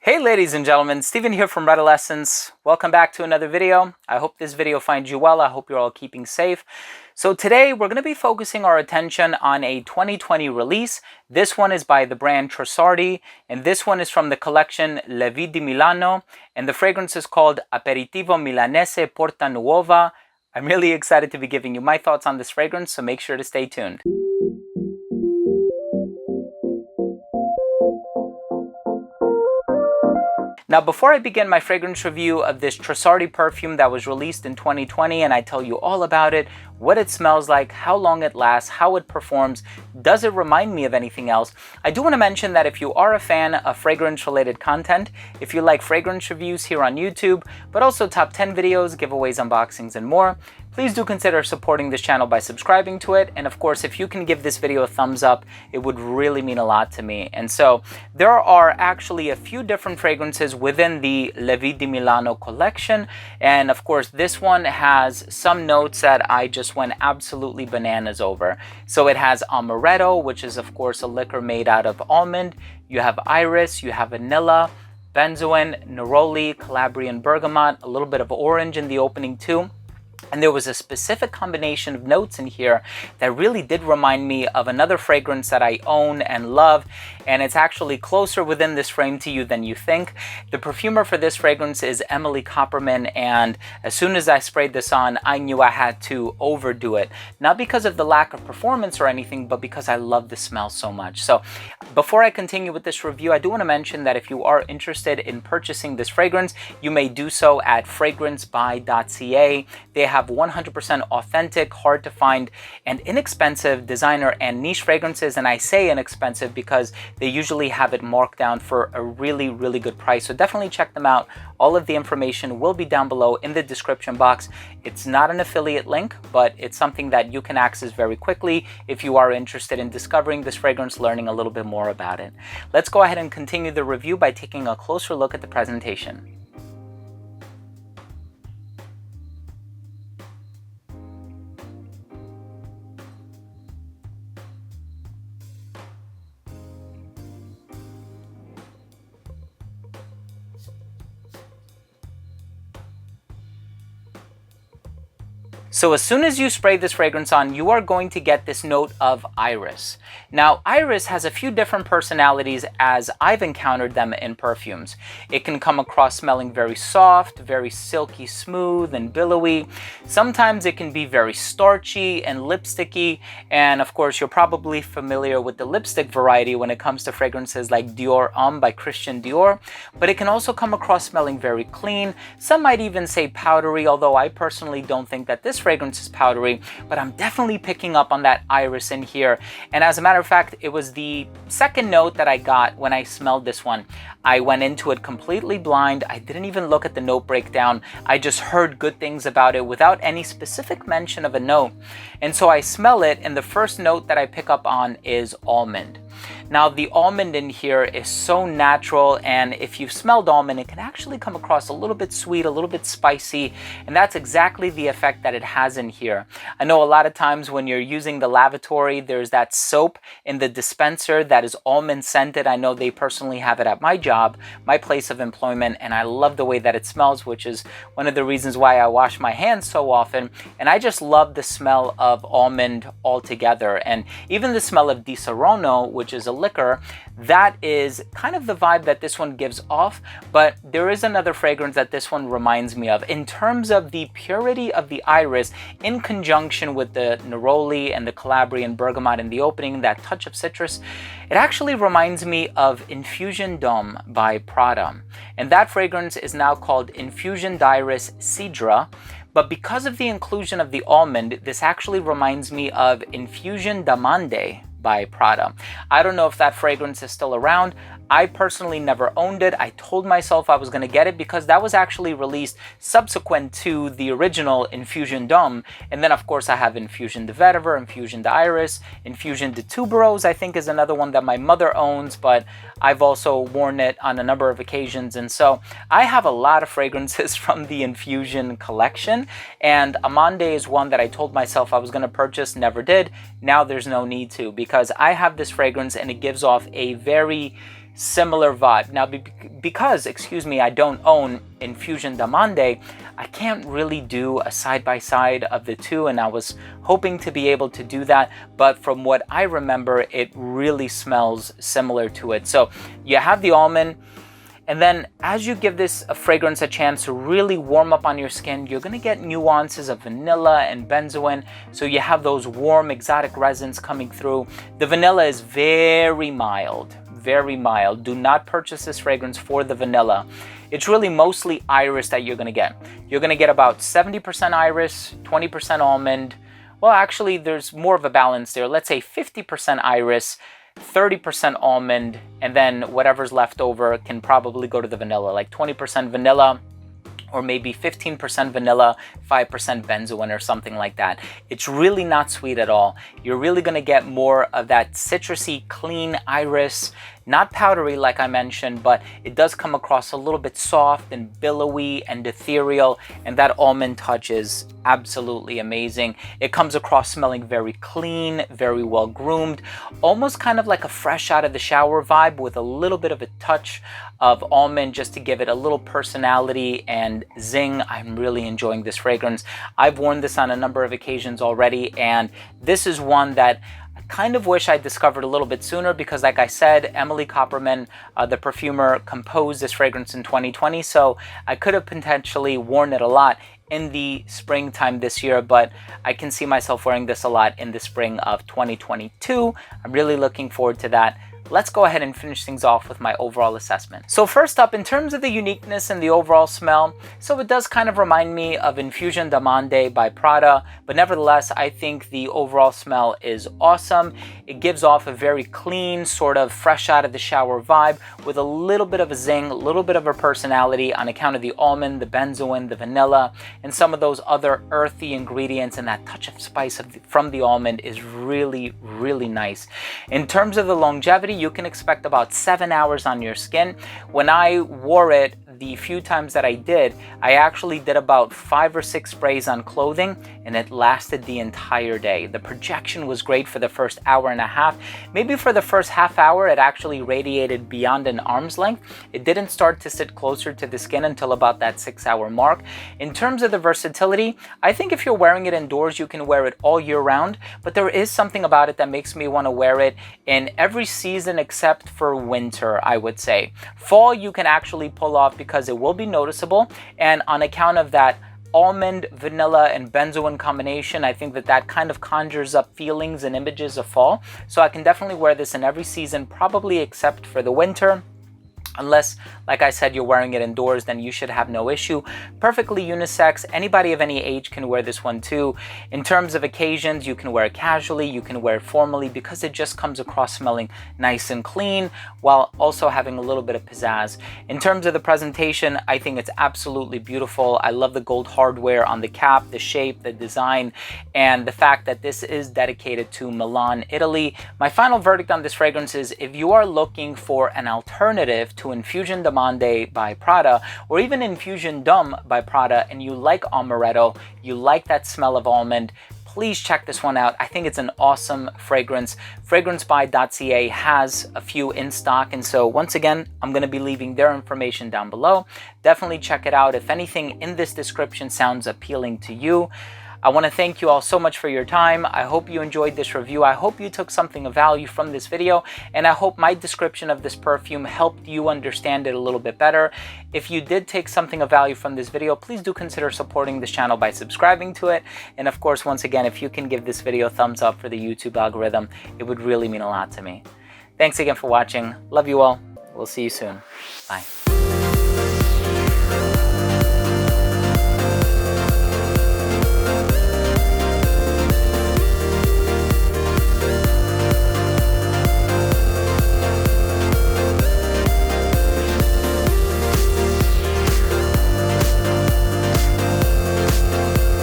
Hey ladies and gentlemen, Steven here from Redolessence. Welcome back to another video. I hope this video finds you well. I hope you're all keeping safe. So today we're going to be focusing our attention on a 2020 release. This one is by the brand Trussardi, and this one is from the collection Le Vie Di Milano, and the fragrance is called Aperitivo Milanese Porta Nuova. I'm really excited to be giving you my thoughts on this fragrance, so make sure to stay tuned. Now, before I begin my fragrance review of this Trussardi perfume that was released in 2020 and I tell you all about it, what it smells like, how long it lasts, how it performs, does it remind me of anything else, I do want to mention that if you are a fan of fragrance-related content, if you like fragrance reviews here on YouTube, but also top 10 videos, giveaways, unboxings, and more, please do consider supporting this channel by subscribing to it. And of course, if you can give this video a thumbs up, it would really mean a lot to me. And so there are actually a few different fragrances within the Le Vie Di Milano collection. And of course, this one has some notes that I just went absolutely bananas over. So it has amaretto, which is of course a liquor made out of almond. You have iris, you have vanilla, benzoin, neroli, Calabrian bergamot, a little bit of orange in the opening too. And there was a specific combination of notes in here that really did remind me of another fragrance that I own and love, and it's actually closer within this frame to you than you think. The perfumer for this fragrance is Emily Copperman, and as soon as I sprayed this on, I knew I had to overdo it. Not because of the lack of performance or anything, but because I love the smell so much. So before I continue with this review, I do want to mention that if you are interested in purchasing this fragrance, you may do so at fragrancebuy.ca. They have 100% authentic, hard to find, and inexpensive designer and niche fragrances. And I say inexpensive because they usually have it marked down for a really, really good price. So definitely check them out. All of the information will be down below in the description box. It's not an affiliate link, but it's something that you can access very quickly if you are interested in discovering this fragrance, learning a little bit more about it. Let's go ahead and continue the review by taking a closer look at the presentation. So as soon as you spray this fragrance on, you are going to get this note of iris. Now, iris has a few different personalities as I've encountered them in perfumes. It can come across smelling very soft, very silky smooth and billowy. Sometimes it can be very starchy and lipsticky. And of course, you're probably familiar with the lipstick variety when it comes to fragrances like Dior Homme by Christian Dior. But it can also come across smelling very clean. Some might even say powdery, although I personally don't think that this fragrance is powdery, but I'm definitely picking up on that iris in here. And as a matter of fact, it was the second note that I got when I smelled this one. I went into it completely blind. I didn't even look at the note breakdown. I just heard good things about it without any specific mention of a note. And so I smell it, and the first note that I pick up on is almond. Now, the almond in here is so natural, and if you've smelled almond, it can actually come across a little bit sweet, a little bit spicy, and that's exactly the effect that it has in here. I know a lot of times when you're using the lavatory, there's that soap in the dispenser that is almond scented. I know they personally have it at my job, my place of employment, and I love the way that it smells, which is one of the reasons why I wash my hands so often. And I just love the smell of almond altogether, and even the smell of Di Serono, which is a liquor, that is kind of the vibe that this one gives off. But there is another fragrance that this one reminds me of in terms of the purity of the iris in conjunction with the neroli and the Calabrian bergamot in the opening, that touch of citrus. It actually reminds me of Infusion D'Homme by Prada, and that fragrance is now called Infusion d'Iris Cidra. But because of the inclusion of the almond, this actually reminds me of Infusion d'Amande by Prada. I don't know if that fragrance is still around. I personally never owned it. I told myself I was going to get it because that was actually released subsequent to the original Infusion D'Homme. And then of course I have Infusion de Vetiver, Infusion d'Iris, Infusion de Tuberose, I think is another one that my mother owns, but I've also worn it on a number of occasions. And so I have a lot of fragrances from the Infusion collection, and Amande is one that I told myself I was going to purchase, never did. Now there's no need to, because I have this fragrance and it gives off a very similar vibe. Now, because, excuse me, I don't own Infusion Diamante, I can't really do a side-by-side of the two, and I was hoping to be able to do that, but from what I remember, it really smells similar to it. So you have the almond, and then as you give this fragrance a chance to really warm up on your skin, you're gonna get nuances of vanilla and benzoin. So you have those warm exotic resins coming through. The vanilla is very mild, very mild. Do not purchase this fragrance for the vanilla. It's really mostly iris that you're gonna get. You're gonna get about 70% iris, 20% almond. Well, actually, there's more of a balance there. Let's say 50% iris, 30% almond, and then whatever's left over can probably go to the vanilla, like 20% vanilla, or maybe 15% vanilla, 5% benzoin or something like that. It's really not sweet at all. You're really gonna get more of that citrusy, clean iris, not powdery like I mentioned, but it does come across a little bit soft and billowy and ethereal, and that almond touch is absolutely amazing. It comes across smelling very clean, very well groomed, almost kind of like a fresh out of the shower vibe with a little bit of a touch of almond just to give it a little personality and zing. I'm really enjoying this fragrance. I've worn this on a number of occasions already, and this is one that I kind of wish I discovered a little bit sooner because, like I said, Emily Copperman, the perfumer, composed this fragrance in 2020, so I could have potentially worn it a lot in the springtime this year, but I can see myself wearing this a lot in the spring of 2022. I'm really looking forward to that. Let's go ahead and finish things off with my overall assessment. So first up, in terms of the uniqueness and the overall smell, so it does kind of remind me of Infusion Diamante by Prada, but nevertheless, I think the overall smell is awesome. It gives off a very clean, sort of fresh out of the shower vibe with a little bit of a zing, a little bit of a personality on account of the almond, the benzoin, the vanilla, and some of those other earthy ingredients, and that touch of spice from the almond is really, really nice. In terms of the longevity, you can expect about 7 hours on your skin. When I wore it, the few times that I did, I actually did about 5 or 6 sprays on clothing, and it lasted the entire day. The projection was great for the first hour and a half. Maybe for the first half hour, it actually radiated beyond an arm's length. It didn't start to sit closer to the skin until about that 6-hour mark. In terms of the versatility, I think if you're wearing it indoors, you can wear it all year round, but there is something about it that makes me want to wear it in every season except for winter, I would say. Fall, you can actually pull off because it will be noticeable, and on account of that almond, vanilla, and benzoin combination, I think that kind of conjures up feelings and images of fall. So I can definitely wear this in every season, probably except for the winter. Unless, like I said, you're wearing it indoors, then you should have no issue. Perfectly unisex. Anybody of any age can wear this one too. In terms of occasions, you can wear it casually, you can wear it formally, because it just comes across smelling nice and clean while also having a little bit of pizzazz. In terms of the presentation, I think it's absolutely beautiful. I love the gold hardware on the cap, the shape, the design, and the fact that this is dedicated to Milan, Italy. My final verdict on this fragrance is, if you are looking for an alternative to Infusion Diamante by Prada, or even Infusion Dum by Prada, and you like amaretto, you like that smell of almond, please check this one out. I think it's an awesome fragrance. FragranceBuy.ca has a few in stock, and so once again, I'm going to be leaving their information down below. Definitely check it out if anything in this description sounds appealing to you. I want to thank you all so much for your time. I hope you enjoyed this review. I hope you took something of value from this video, and I hope my description of this perfume helped you understand it a little bit better. If you did take something of value from this video, please do consider supporting this channel by subscribing to it. And of course, once again, if you can give this video a thumbs up for the YouTube algorithm, it would really mean a lot to me. Thanks again for watching. Love you all. We'll see you soon. Bye.